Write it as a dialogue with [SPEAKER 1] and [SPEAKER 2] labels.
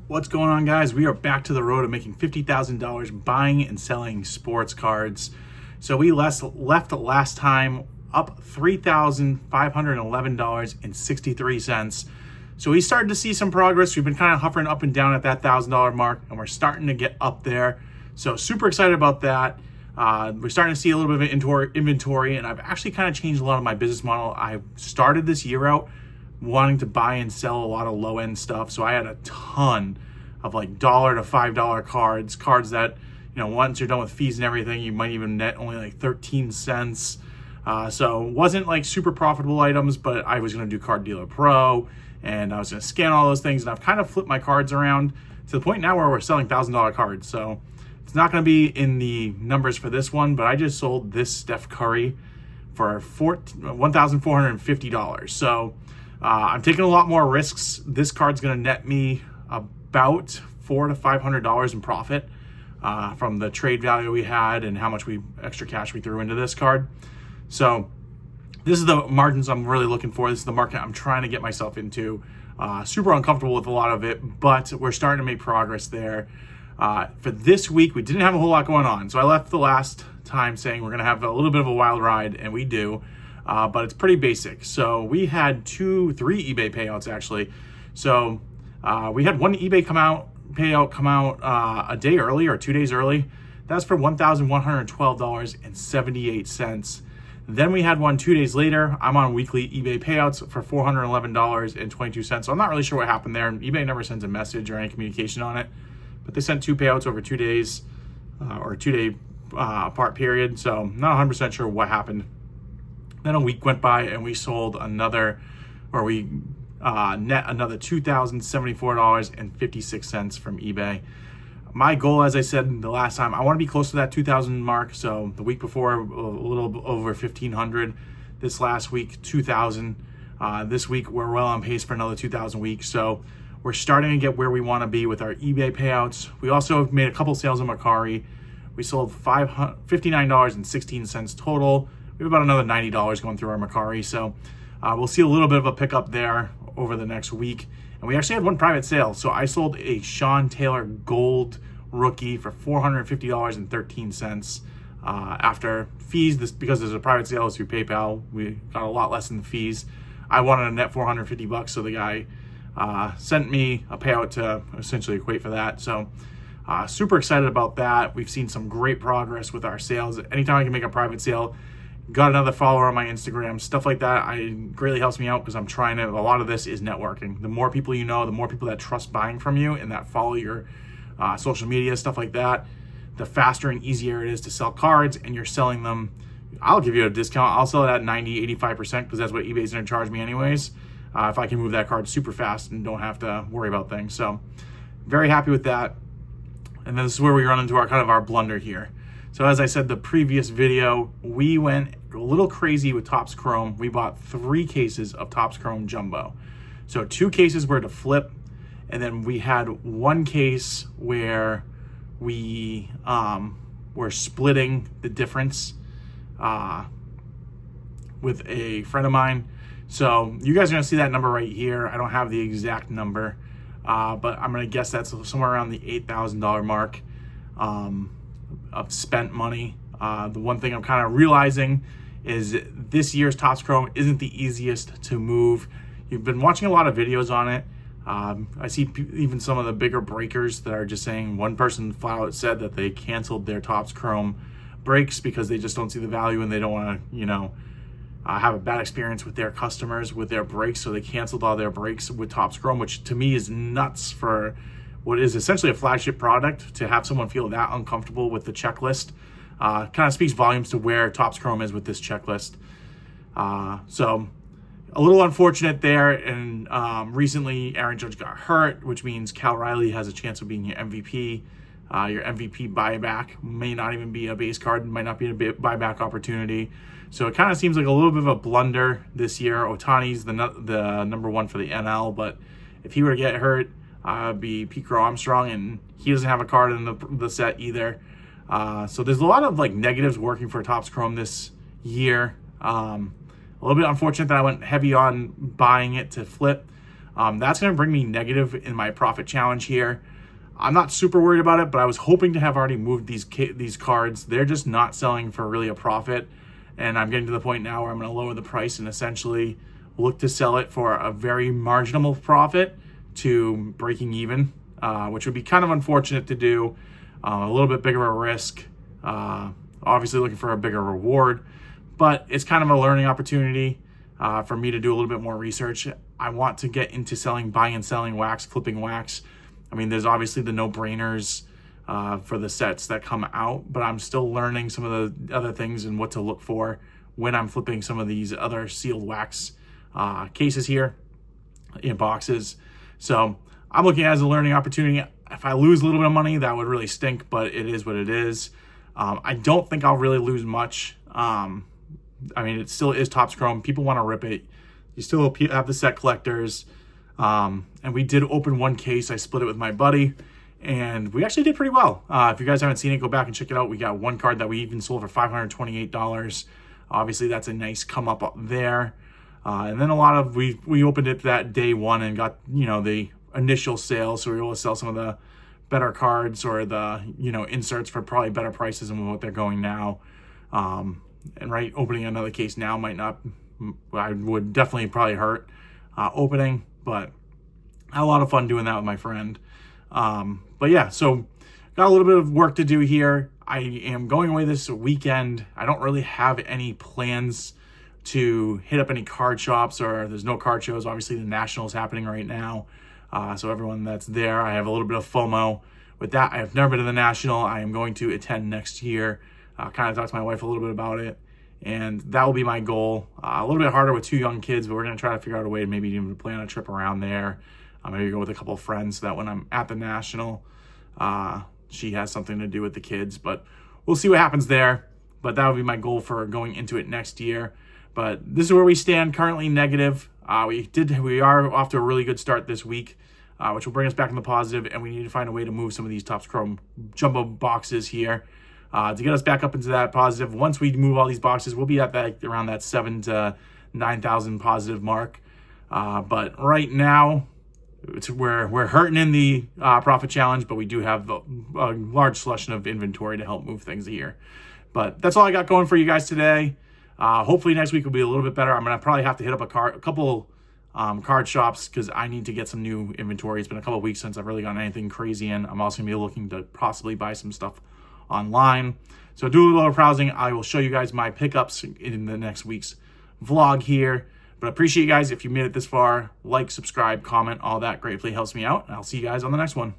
[SPEAKER 1] What's going on, guys? We are back to the road of making $50,000 buying and selling sports cards. So we left last time up $3,511.63. So we started to see some progress. We've been kind of hovering up and down at that $1,000 mark, and we're starting to get up there. So super excited about that. We're starting to see a little bit of inventory, and I've actually kind of changed a lot of my business model. I started this year out wanting to buy and sell a lot of low-end stuff. So I had a ton of like $1 to $5 cards that, you know, once you're done with fees and everything, you might even net only like 13 cents. So it wasn't like super profitable items, but I was going to do Card Dealer Pro and I was going to scan all those things. And I've kind of flipped my cards around to the point now where we're selling $1,000 cards. So it's not going to be in the numbers for this one, but I just sold this Steph Curry for $1,450. So I'm taking a lot more risks. This card's going to net me about $400 to $500 in profit from the trade value we had and how much extra cash we threw into this card. So this is the margins I'm really looking for. This is the market I'm trying to get myself into. Super uncomfortable with a lot of it, but we're starting to make progress there. For this week, we didn't have a whole lot going on. So I left the last time saying we're going to have a little bit of a wild ride, and we do. But it's pretty basic. So we had three eBay payouts actually. So we had one eBay payout come out a day early or 2 days early. That's for $1,112.78. Then we had one 2 days later. I'm on weekly eBay payouts for $411.22. So I'm not really sure what happened there. eBay never sends a message or any communication on it, but they sent two payouts over 2 days or 2 day apart period. So not 100% sure what happened. Then a week went by and we sold net another $2,074.56 from eBay. My goal, as I said the last time, I want to be close to that 2,000 mark. So the week before, a little over 1,500. This last week, 2,000. This week, we're well on pace for another 2,000 weeks. So we're starting to get where we want to be with our eBay payouts. We also made a couple sales on Mercari. We sold $59.16 total. We have about another $90 going through our Mercari. So we'll see a little bit of a pickup there over the next week. And we actually had one private sale. So I sold a Sean Taylor Gold rookie for $450.13 after fees. This because there's a private sale through PayPal. We got a lot less than the fees. I wanted a net $450, so the guy sent me a payout to essentially equate for that. So super excited about that. We've seen some great progress with our sales. Anytime I can make a private sale, got another follower on my Instagram, stuff like that. It greatly helps me out because I'm trying to, a lot of this is networking. The more people you know, the more people that trust buying from you and that follow your social media, stuff like that, the faster and easier it is to sell cards, and you're selling them. I'll give you a discount. I'll sell it at 90, 85% because that's what eBay's going to charge me anyways. If I can move that card super fast and don't have to worry about things. So very happy with that. And then this is where we run into our blunder here. So as I said the previous video, we went a little crazy with Topps Chrome. We bought 3 cases of Topps Chrome Jumbo. So 2 cases were to flip, and then we had 1 case where we were splitting the difference with a friend of mine. So you guys are gonna see that number right here. I don't have the exact number, but I'm gonna guess that's somewhere around the $8,000 mark. Of spent money. The one thing I'm kind of realizing is this year's Topps Chrome isn't the easiest to move. You've been watching a lot of videos on it. I see even some of the bigger breakers that are just saying, one person flat out said that they canceled their Topps Chrome breaks because they just don't see the value and they don't want to, have a bad experience with their customers with their breaks. So they canceled all their breaks with Topps Chrome, which to me is nuts for what is essentially a flagship product. To have someone feel that uncomfortable with the checklist kind of speaks volumes to where Topps Chrome is with this checklist. So a little unfortunate there. And recently Aaron Judge got hurt, which means Cal Riley has a chance of being your MVP. Your MVP buyback may not even be a base card, might not be a buyback opportunity. So it kind of seems like a little bit of a blunder this year. Ohtani's the number 1 for the NL, but if he were to get hurt, be Pete Crow Armstrong, and he doesn't have a card in the set either. So there's a lot of negatives working for Topps Chrome this year. A little bit unfortunate that I went heavy on buying it to flip. That's going to bring me negative in my profit challenge here. I'm not super worried about it, but I was hoping to have already moved these cards. They're just not selling for really a profit, and I'm getting to the point now where I'm going to lower the price and essentially look to sell it for a very marginal profit to breaking even, which would be kind of unfortunate to do. A little bit bigger of a risk, obviously looking for a bigger reward, but it's kind of a learning opportunity for me to do a little bit more research. I want to get into buying and selling wax, flipping wax. I mean, there's obviously the no-brainers for the sets that come out, but I'm still learning some of the other things and what to look for when I'm flipping some of these other sealed wax cases here in boxes. So I'm looking at it as a learning opportunity. If I lose a little bit of money, that would really stink, but it is what it is. I don't think I'll really lose much. I mean, it still is Topps Chrome. People want to rip it. You still have the set collectors. And we did open one case. I split it with my buddy, and we actually did pretty well. If you guys haven't seen it, go back and check it out. We got one card that we even sold for $528. Obviously, that's a nice come up there. And then we opened it that day one and got, the initial sale. So we were able to sell some of the better cards or the, inserts for probably better prices than what they're going now. And opening another case now I would definitely probably hurt opening, but I had a lot of fun doing that with my friend. But yeah, so got a little bit of work to do here. I am going away this weekend. I don't really have any plans to hit up any card shops, or there's no card shows. Obviously, the National's happening right now. So everyone that's there, I have a little bit of FOMO with that. I have never been to the National. I am going to attend next year. Kind of talked to my wife a little bit about it, and that will be my goal. A little bit harder with two young kids, but we're going to try to figure out a way to maybe even plan a trip around there. Maybe go with a couple of friends so that when I'm at the National, she has something to do with the kids. But we'll see what happens there. But that would be my goal for going into it next year. But this is where we stand, currently negative. We are off to a really good start this week, which will bring us back in the positive, and we need to find a way to move some of these Topps Chrome jumbo boxes here to get us back up into that positive. Once we move all these boxes, we'll be at around that 7,000 to 9,000 positive mark. But right now, we're hurting in the profit challenge, but we do have a large selection of inventory to help move things here. But that's all I got going for you guys today. Hopefully next week will be a little bit better. I'm going to probably have to hit up a couple card shops because I need to get some new inventory. It's been a couple of weeks since I've really gotten anything crazy in. I'm also going to be looking to possibly buy some stuff online. So do a little browsing. I will show you guys my pickups in the next week's vlog here. But I appreciate you guys. If you made it this far, like, subscribe, comment, all that greatly helps me out. And I'll see you guys on the next one.